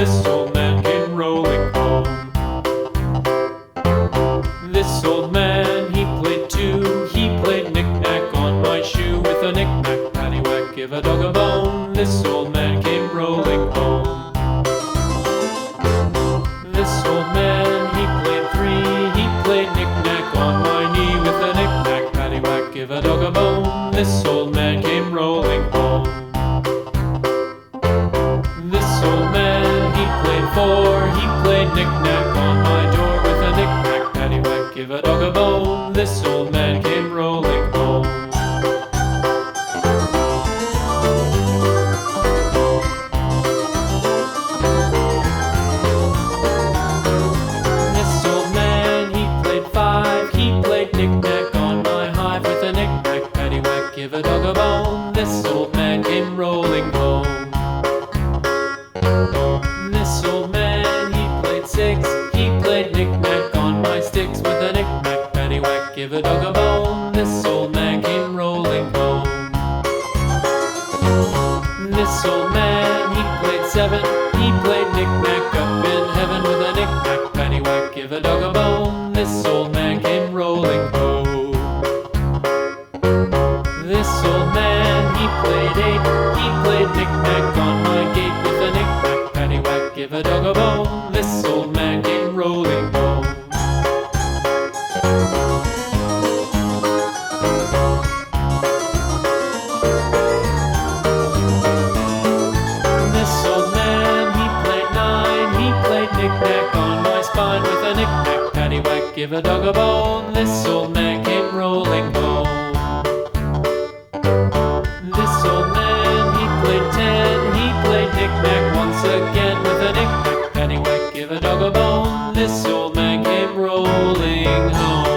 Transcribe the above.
This old man came rolling home. This old man, he played too. He played knick-knack on my shoe. With a knick-knack, paddywhack, give a dog a bone. This old man came rolling home. This old man, he played three. He played knick-knack on my knee. With a knick-knack, paddywhack, give a dog a bone. This old man came rolling home. This old man, he played four. He played knick-knack on my door. With a knick-knack, paddywhack, give a dog a bone. This old man came rolling home. This old man, he played five. He played knick-knack on my hive. With a knick-knack, paddywhack, give a dog a bone. This old man came rolling home. This old man, he played six. He played knick-knack on my sticks. With a knick-knack, paddywhack, give a dog a bone. This old man came rolling home. This old man, he played seven. He played knick-knack up in heaven. With a knick-knack, paddywhack, give a dog a bone. This old man came rolling home. This old man, he played eight. He played knick-knack on my gate. With a knick-knack, paddywhack, give a dog a bone. This old man came rolling home. This old man, he played nine. He played knick-knack on my spine. With a knick-knack, paddywhack, give a dog a bone. This old man came rolling home. This old man, he played ten. He played knick-knack once again. With a knick-knack, paddywhack, give a dog a bone. This old man came rolling home.